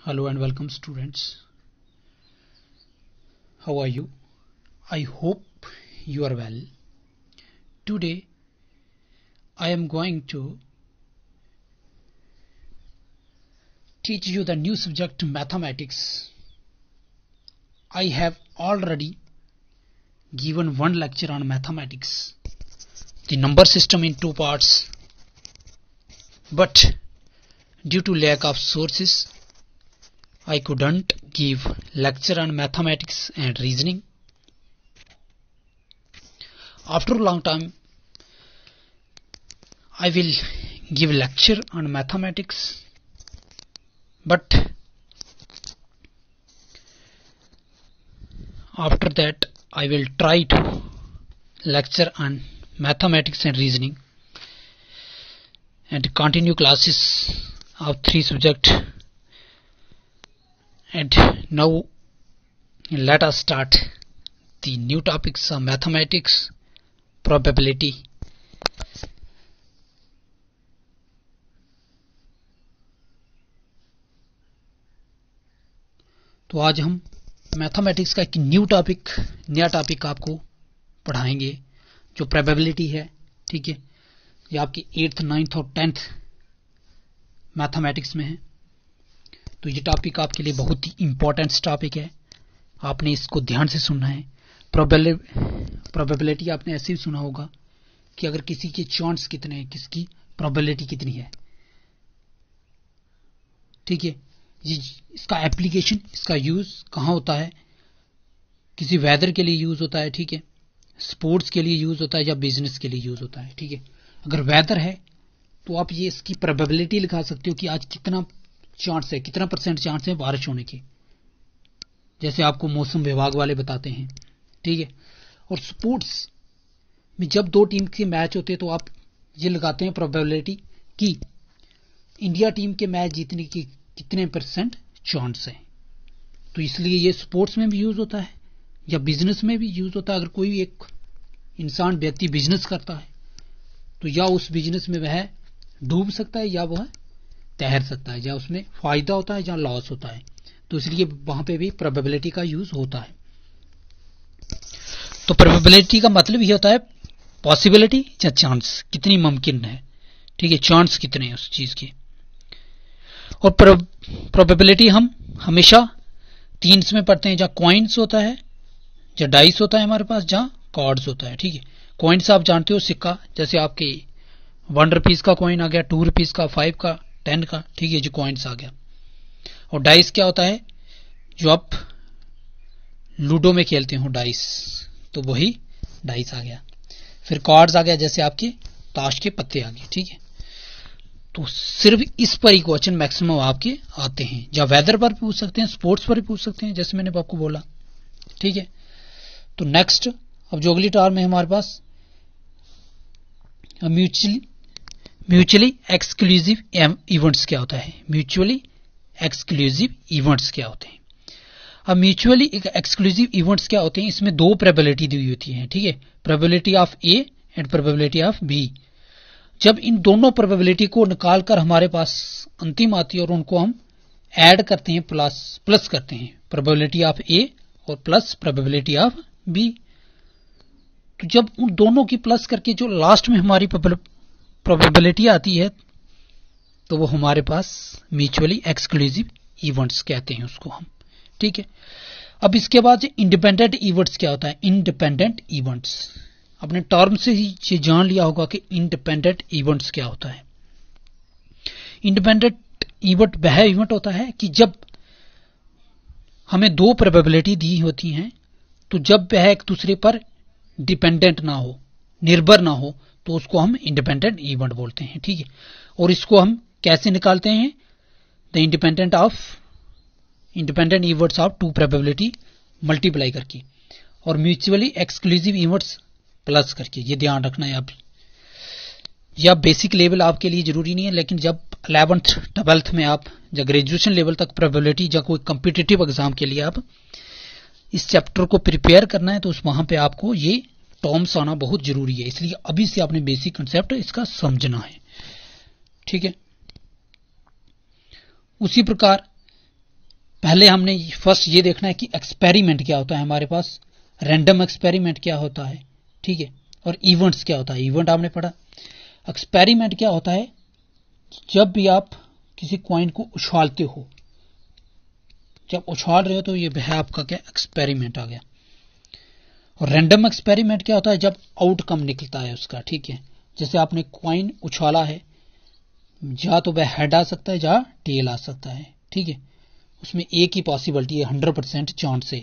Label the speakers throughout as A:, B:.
A: Hello and welcome students. How are you? I hope you are well. Today I am going to teach you the new subject mathematics. I have already given one lecture on mathematics, the number system in two parts, but due to lack of sources I couldn't give lecture on mathematics and reasoning. After a long time, I will give lecture on mathematics, but after that I will try to lecture on mathematics and reasoning and continue classes of three subjects. And now let us start the new topics of mathematics, probability. तो आज हम mathematics का एक नया topic आपको पढ़ाएंगे जो probability है। ठीक है, ये आपकी 8th, 9th और 10th मैथमेटिक्स में है। तो ये टॉपिक आपके लिए बहुत ही इंपॉर्टेंट टॉपिक है, आपने इसको ध्यान से सुनना है। प्रोबेबिलिटी आपने ऐसे ही सुना होगा कि अगर किसी के चांस कितने हैं, किसकी प्रोबेबिलिटी कितनी है। ठीक है, इसका एप्लीकेशन, इसका यूज कहाँ होता है? किसी वेदर के लिए यूज होता है, ठीक है, स्पोर्ट्स के लिए यूज होता है या बिजनेस के लिए यूज होता है। ठीक है, अगर वेदर है तो आप ये इसकी प्रोबेबिलिटी लिखा सकते हो कि आज कितना चांस है, कितना % चांस है बारिश होने के, जैसे आपको मौसम विभाग वाले बताते हैं। ठीक है, और स्पोर्ट्स में जब दो टीम के मैच होते हैं तो आप ये लगाते हैं प्रोबेबिलिटी कि इंडिया टीम के मैच जीतने की कितने % चांस है। तो इसलिए ये स्पोर्ट्स में भी यूज होता है या बिजनेस में भी यूज होता है। अगर कोई एक इंसान, व्यक्ति बिजनेस करता है तो या उस बिजनेस में वह डूब सकता है या वह तैर सकता है, या उसमें फायदा होता है या लॉस होता है। तो इसलिए वहां पे भी प्रोबेबिलिटी का यूज होता है। तो प्रोबेबिलिटी का मतलब ये होता है पॉसिबिलिटी या चांस, कितनी मुमकिन है। ठीक है, चांस कितने हैं उस चीज के। और प्रोबेबिलिटी हम हमेशा 3 में पढ़ते हैं, जहां कॉइन्स होता है, जहां डाइस होता है हमारे पास, जहां कार्ड्स होता है। ठीक है, कॉइन्स आप जानते हो, सिक्का, जैसे आपके 1 रुपीज का कॉइन आ गया, 2 रुपीज का, 5 का, 10 का। ठीक है, जो कॉइन्स आ गया। और डाइस क्या होता है? जो आप लूडो में खेलते हो डाइस, तो वही डाइस आ गया। फिर कार्ड्स आ गया, जैसे आपके ताश के पत्ते आ गए। ठीक है, तो सिर्फ इस पर ही क्वेश्चन मैक्सिमम आपके आते हैं। जहां वेदर पर पूछ सकते हैं, स्पोर्ट्स पर भी पूछ सकते हैं, जैसे मैंने आपको बोला। ठीक है, तो नेक्स्ट अब जो अगली टर्म है हमारे पास म्यूचुअली एक्सक्लूसिव इवेंट्स क्या होता है? म्यूचुअली एक्सक्लूसिव इवेंट्स क्या होते हैं? अब म्यूचुअली एक्सक्लूसिव इवेंट्स क्या होते हैं? इसमें दो प्रोबेबिलिटी दी होती है। ठीक है, probability of A and probability of B. जब इन दोनों प्रोबेबिलिटी को निकालकर हमारे पास अंतिम आती है और उनको हम ऐड करते हैं, प्लस करते हैं, प्रोबेबिलिटी ऑफ ए और प्लस प्रोबेबिलिटी ऑफ बी। तो जब उन दोनों की प्लस करके जो लास्ट में हमारी प्रोबेबिलिटी आती है तो वो हमारे पास म्यूचुअली एक्सक्लूसिव इवेंट्स कहते हैं उसको हम। ठीक है, अब इसके बाद इंडिपेंडेंट इवेंट्स क्या होता है? इंडिपेंडेंट इवेंट्स अपने टर्म से ही ये जान लिया होगा कि इंडिपेंडेंट इवेंट्स क्या होता है। इंडिपेंडेंट इवेंट वह इवेंट होता है कि जब हमें दो प्रोबेबिलिटी दी होती हैं, तो जब वह एक दूसरे पर डिपेंडेंट ना हो, निर्भर ना हो, तो उसको हम इंडिपेंडेंट इवेंट बोलते हैं। ठीक है, और इसको हम कैसे निकालते हैं? The independent events of two probability multiply करके और म्यूचुअली एक्सक्लूसिव इवेंट्स प्लस करके। ये ध्यान रखना है आप। या बेसिक लेवल आपके लिए जरूरी नहीं है, लेकिन जब 11th 12th में आप जब ग्रेजुएशन लेवल तक प्रोबेबिलिटी या कोई कॉम्पिटिटिव एग्जाम के लिए आप इस चैप्टर को प्रिपेयर करना है, तो उस वहां पे आपको ये टर्म्स आना बहुत जरूरी है। इसलिए अभी से आपने बेसिक कंसेप्ट इसका समझना है। ठीक है, उसी प्रकार पहले हमने फर्स्ट ये देखना है कि एक्सपेरिमेंट क्या होता है हमारे पास, रैंडम एक्सपेरिमेंट क्या होता है, ठीक है, और इवेंट्स क्या होता है। इवेंट आपने पढ़ा। एक्सपेरिमेंट क्या होता है, जब भी आप किसी कॉइन को उछालते हो, जब उछाल रहे हो तो ये है आपका क्या, एक्सपेरिमेंट आ गया। और रैंडम एक्सपेरिमेंट क्या होता है, जब आउटकम निकलता है उसका, ठीक है। जैसे आपने कॉइन उछाला है, या तो वह हेड आ सकता है या टेल आ सकता है, ठीक है। उसमें एक ही पॉसिबिलिटी है, 100% चांस है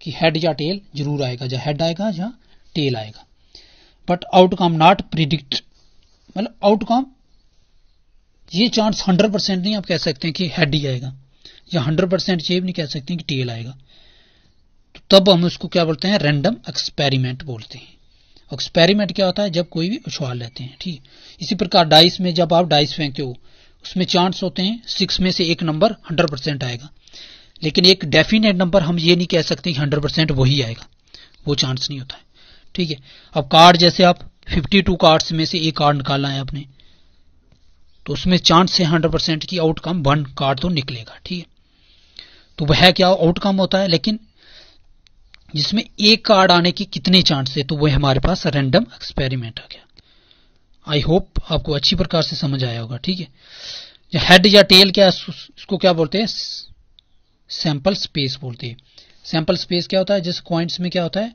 A: कि हेड या टेल जरूर आएगा, या हेड आएगा या टेल आएगा। बट आउटकम नॉट प्रिडिक्ट, मतलब आउटकम ये चांस 100% नहीं आप कह सकते हैं कि हेड ही आएगा, या 100% ये भी नहीं कह सकते कि टेल आएगा। तो तब हम उसको क्या बोलते हैं, रैंडम एक्सपेरिमेंट बोलते हैं। एक्सपेरिमेंट क्या होता है, जब कोई भी उछाल लेते हैं, ठीक। इसी प्रकार डाइस में जब आप डाइस फेंकते हो, उसमें चांस होते हैं 6 में से एक नंबर 100% आएगा, लेकिन एक डेफिनेट नंबर हम ये नहीं कह सकते कि 100% वही आएगा, वो चांस नहीं होता है, ठीक है। अब कार्ड, जैसे आप 52 कार्ड्स में से एक कार्ड निकालना है आपने, तो उसमें चांस है 100% की आउटकम 1 कार्ड तो निकलेगा, ठीक है। तो वह क्या आउटकम होता है, लेकिन जिसमें एक कार्ड आने की कितने चांस है, तो वह हमारे पास रैंडम एक्सपेरिमेंट आ गया। आई होप आपको अच्छी प्रकार से समझ आया होगा, ठीक है। हेड या टेल क्या, इसको क्या बोलते हैं, सैंपल स्पेस बोलते हैं। सैंपल स्पेस क्या होता है, जैसे कॉइन्स में क्या होता है,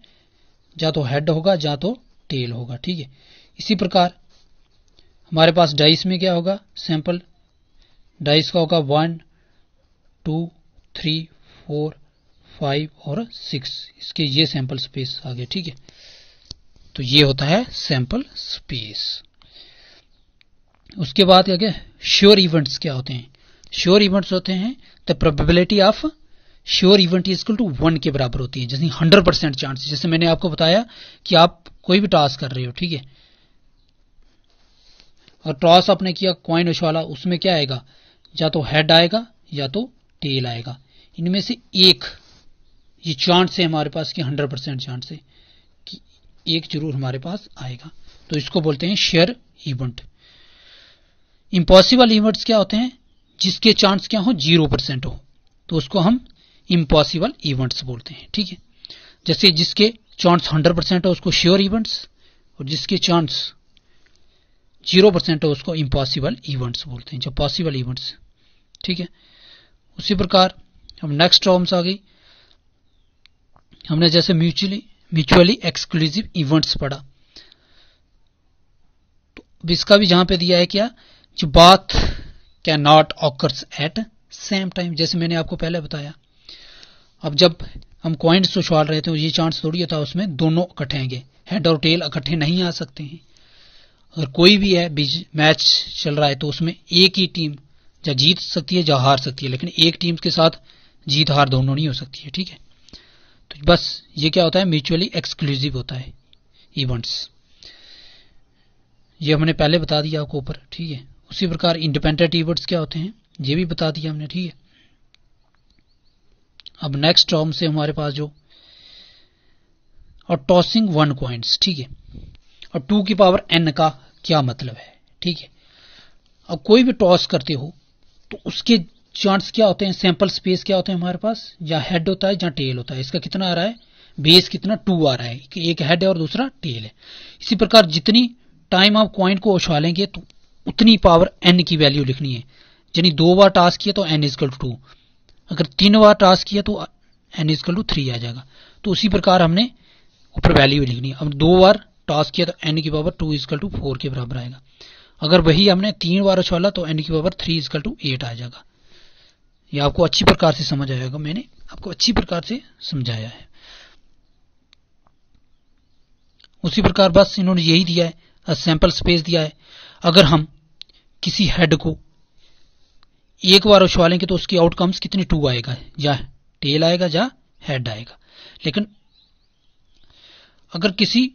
A: या तो हेड होगा या तो टेल होगा, ठीक है। इसी प्रकार हमारे पास डाइस में क्या होगा, सैंपल डाइस का होगा 1 2 3 4 5 और 6, इसके ये सैंपल स्पेस आ गए, ठीक है। तो ये होता है सैंपल स्पेस। उसके बाद क्या क्या श्योर इवेंट्स क्या होते हैं। श्योर इवेंट्स होते हैं the probability of sure event is equal to 1 के बराबर होती है, जैसे 100% चांस। जैसे मैंने आपको बताया कि आप कोई भी टास्क कर रहे हो, ठीक है, और टॉस आपने किया, कॉइन उछाला, उसमें क्या आएगा, या तो हेड आएगा या तो टेल आएगा। इनमें से एक, ये चांस है हमारे पास कि 100% चांस है कि एक जरूर हमारे पास आएगा, तो इसको बोलते हैं शेयर इवेंट। इम्पॉसिबल इवेंट्स क्या होते हैं, जिसके चांस क्या हो, 0% हो, तो उसको हम इम्पॉसिबल इवेंट्स बोलते हैं, ठीक है। जैसे जिसके चांस 100% हो उसको श्योर इवेंट्स, और जिसके चांस 0% हो उसको इम्पॉसिबल इवेंट्स बोलते हैं, जो पॉसिबल इवेंट्स, ठीक है। उसी प्रकार हम नेक्स्ट टर्म्स आ गई, हमने जैसे म्यूचुअली एक्सक्लूसिव इवेंट्स पढ़ा, तो इसका भी जहां पे दिया है क्या, जो बात can not occurs eight same time, जैसे मैंने आपको पहले बताया। अब जब हम कॉइन्स उछाल रहे थे, तो ये चांस थोड़ी होता है उसमें दोनों इकट्ठे आएंगे, हेड और टेल इकट्ठे नहीं आ सकते हैं। अगर कोई भी है मैच चल रहा है, तो उसमें एक ही टीम या जीत सकती है या हार सकती है, लेकिन एक टीम के साथ जीत हार दोनों नहीं हो सकती है, ठीक है। तो बस ये क्या होता है, म्यूचुअली एक्सक्लूसिव होता है इवेंट्स, ये हमने पहले बता दिया आपको ऊपर, ठीक है। उसी प्रकार इंडिपेंडेंट इवेंट्स क्या होते हैं, ये भी बता दिया हमने, ठीक है। अब नेक्स्ट टर्म से हमारे पास जो, और टॉसिंग 1 कॉइन्स, ठीक है, और 2 की पावर n का क्या मतलब है, ठीक है। अब कोई भी टॉस करते हो तो उसके चांस क्या होते हैं, सैंपल स्पेस क्या होते हैं हमारे पास, या हेड होता है या टेल होता है। इसका कितना आ रहा है, बेस कितना 2 आ रहा है, कि एक हेड है और दूसरा टेल है। इसी प्रकार जितनी टाइम आप कॉइन को उछालेंगे तो उतनी पावर n की वैल्यू लिखनी है, यानी 2 बार टास्क किया तो n इक्वल टू 2, अगर 3 बार टास्क किया तो n इक्वल टू 3 आ जाएगा। तो उसी प्रकार हमने ऊपर वैल्यू लिखनी है। अब 2 बार टास्क किया तो n की पावर 2 इक्वल टू 4 के बराबर आएगा। अगर वही हमने 3 बार उछाला तो n की पावर 3 इक्वल टू 8 आ जाएगा। ये आपको अच्छी प्रकार से समझ आएगा, मैंने आपको अच्छी प्रकार से समझाया है। उसी प्रकार बस इन्होंने यही दिया है, सैंपल स्पेस दिया है। अगर हम किसी हेड को एक बार उछालेंगे तो उसकी आउटकम्स कितनी 2 आएगा, या टेल आएगा या हेड आएगा। लेकिन अगर किसी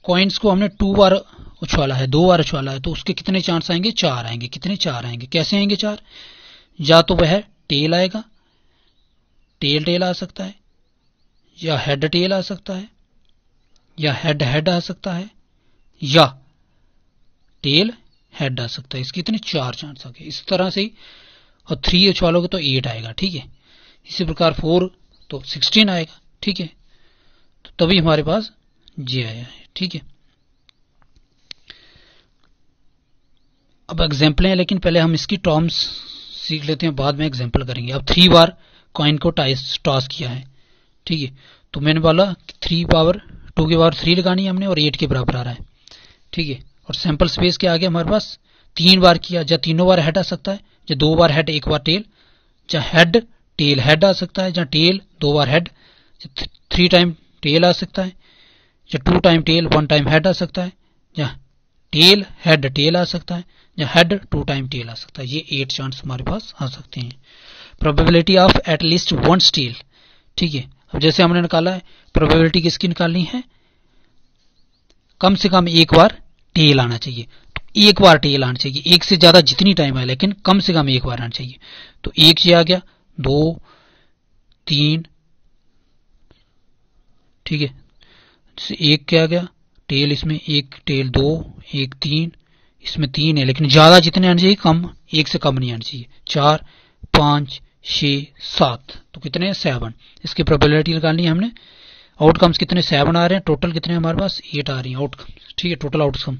A: कॉइन्स को हमने 2 बार उछाला है, 2 बार उछाला है, तो उसके कितने चांस आएंगे, 4 आएंगे। कितने, 4 आएंगे। कैसे आएंगे 4, या तो वह टेल आएगा, टेल आ सकता है, या हेड टेल आ सकता है, या हेड हेड आ सकता है, या टेल हेड आ सकता है। इसके इतने 4 चांस आ गए। इस तरह से, और 3 उछालोगे तो 8 आएगा, ठीक है। इसी प्रकार 4 तो 16 आएगा, ठीक है। तो तभी हमारे पास जी आया है, ठीक है। अब एग्जाम्पल है, लेकिन पहले हम इसकी टर्म्स सीख लेते हैं, बाद में एग्जाम्पल करेंगे। अब 3 बार कॉइन को टॉस किया है, ठीक है। तो मैंने बोला 3 पावर 2 के पावर 3 लगानी है हमने, और 8 के बराबर आ रहा है, ठीक है। और सैंपल स्पेस के आगे हमारे पास 3 बार किया, जहाँ तीनों बार हेड आ सकता है, जहाँ 2 बार हेड 1 बार टेल, जहाँ हेड टेल हेड आ सकता है, जहाँ टेल 2 बार हेड, 3 टाइम टेल आ सकता है, जहाँ 2 टाइम टेल 1 टाइम हेड आ सकता है, जहाँ टेल हेड टेल आ सकता है, जहाँ हेड 2 टाइम टेल आ सकता है। ये 8 चांस हमारे पास आ सकते हैं। Probability of at least 1 tail, ठीक है। अब जैसे हमने निकाला है, प्रोबेबिलिटी किसकी निकालनी है, कम से कम एक बार टेल आना चाहिए। तो एक बार टेल आना चाहिए, एक से ज्यादा जितनी टाइम आए, लेकिन कम से कम एक बार आना चाहिए। तो एक ये आ गया, 2 3, ठीक है। एक क्या आ गया टेल, इसमें एक टेल 2, एक 3, इसमें 3 है, लेकिन ज्यादा जितने आने चाहिए, कम एक से कम नहीं आने चाहिए। 4 5 6 7, तो कितने 7। इसकी प्रोबेबिलिटी निकालनी है हमने। आउटकम्स कितने 7 आ रहे हैं, टोटल कितने हमारे पास 8 आ रही है आउटकम्स, ठीक है। टोटल आउटकम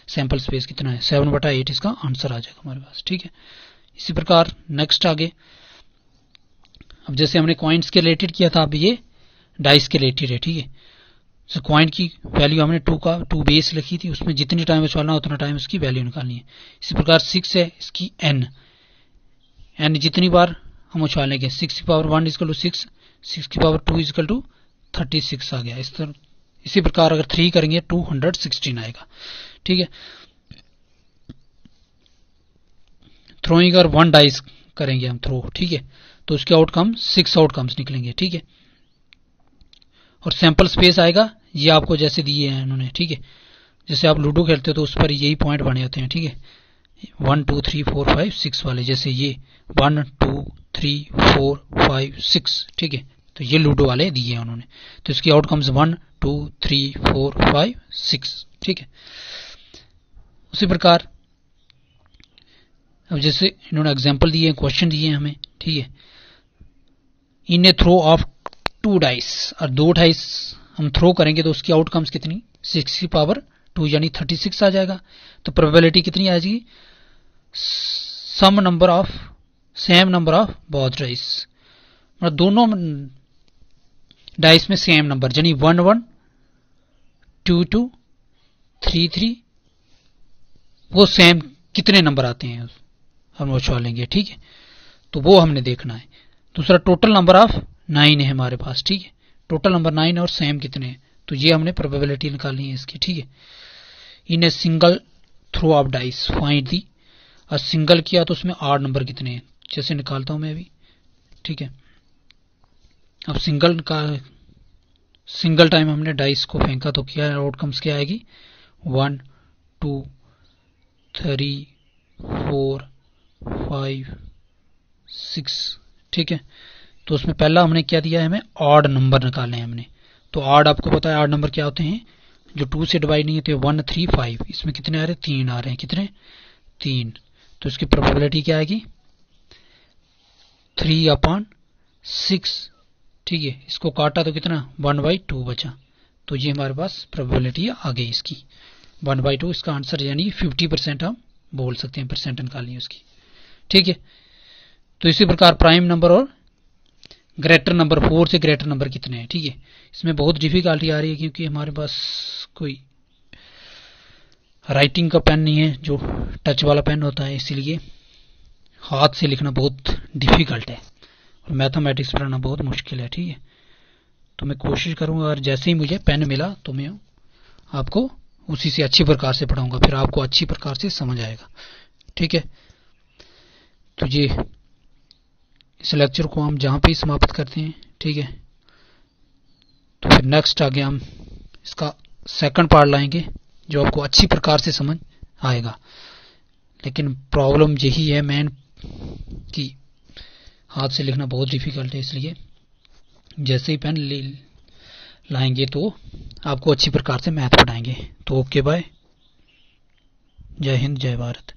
A: सैंपल स्पेस कितना है, 7/8 इसका आंसर आ जाएगा हमारे पास, ठीक है। इसी प्रकार नेक्स्ट आगे, अब जैसे हमने कॉइन्स के रिलेटेड किया था, अब ये डाइस के रिलेटेड है, ठीक है। तो कॉइन की वैल्यू हमने 2 बेस लिखी थी, उसमें जितनी टाइम उछालना उतना टाइम उसकी वैल्यू निकालनी है। इसी प्रकार 6 है, इसकी n जितनी बार हम उछालेंगे, 6 की पावर 1 इक्वल टू 6, 6 की पावर 2 इक्वल टू 36 आ गया। इसी प्रकार अगर 3 करेंगे 216 आएगा, ठीक है। थ्रोइंग और 1 डाइस करेंगे हम थ्रो, ठीक है, तो उसके आउटकम 6 आउटकम्स निकलेंगे, ठीक है। और सैंपल स्पेस आएगा, ये आपको जैसे दिए हैं उन्होंने, ठीक है। जैसे आप लूडो खेलते हो तो उस पर यही पॉइंट बने होते हैं, ठीक है। 1 2 3 4 5 6 वाले, जैसे ये 1 2 3 4 5 6, ठीक है। तो ये लूडो वाले दिए हैं उन्होंने, तो इसकी आउटकम्स 1 2 3 4 5 6, ठीक है। उसी प्रकार अब जैसे इन्होंने एग्जाम्पल दिए, क्वेश्चन दिए हमें, ठीक है। In A throw of 2 dice, और 2 डाइस हम थ्रो करेंगे तो उसकी आउटकम्स कितनी 6 की पावर 2 यानी 36 आ जाएगा। तो प्रोबेबिलिटी कितनी आ जाएगी, same number of both dice, मतलब दोनों डाइस में सेम नंबर, यानी 1 1 2 2 3 3, वो सेम कितने नंबर आते हैं हम वो लेंगे, ठीक है। तो वो हमने देखना है। दूसरा टोटल नंबर ऑफ 9 है हमारे पास, ठीक है। टोटल नंबर 9 और सेम कितने हैं, तो ये हमने प्रोबेबिलिटी निकालनी है इसकी, ठीक है। In a single throw of dice find the, और सिंगल किया तो उसमें 8 नंबर कितने हैं, जैसे निकालता हूं मैं अभी, ठीक है। अब सिंगल टाइम हमने डाइस को फेंका तो क्या आउटकम्स क्या आएगी, 1 2 3 4 5 6, ठीक है। तो उसमें पहला हमने क्या दिया है, हमें ऑड नंबर निकालने हैं हमने। तो ऑड आपको पता है ऑड नंबर क्या होते हैं, जो 2 से डिवाइड नहीं होते, 1 3 5, इसमें कितने आ रहे हैं 3 आ रहे हैं, कितने 3। तो इसकी प्रोबेबिलिटी क्या आएगी 3/6, ठीक है। इसको काटा तो कितना 1/2 बचा, तो ये हमारे पास प्रोबेबिलिटी आ गई इसकी 1/2, इसका आंसर यानी 50% हम बोल सकते हैं, परसेंट निकालिए उसकी, ठीक है। तो इसी प्रकार प्राइम नंबर और ग्रेटर नंबर, 4 से ग्रेटर नंबर कितने हैं, ठीक है। इसमें बहुत डिफिकल्टी आ रही है क्योंकि हमारे पास कोई राइटिंग का पेन नहीं है, जो टच वाला पेन होता है, इसीलिए हाथ से लिखना बहुत डिफिकल्ट है और मैथमेटिक्स पढ़ना बहुत मुश्किल है, ठीक है। तो मैं कोशिश करूंगा, और जैसे ही मुझे पेन मिला तो मैं आपको उसी से अच्छी प्रकार से पढ़ाऊंगा, फिर आपको अच्छी प्रकार से समझ आएगा, ठीक है। तो ये इस लेक्चर को हम जहां पे समाप्त करते हैं, ठीक है। तो फिर नेक्स्ट आगे हम इसका सेकंड पार्ट लाएंगे, जो आपको अच्छी प्रकार से समझ आएगा। लेकिन प्रॉब्लम यही है मेन कि हाथ से लिखना बहुत डिफिकल्ट है, इसलिए जैसे ही पेन लाएंगे तो आपको अच्छी प्रकार से मैथ पढ़ाएंगे। तो ओके बाय, जय हिंद जय भारत।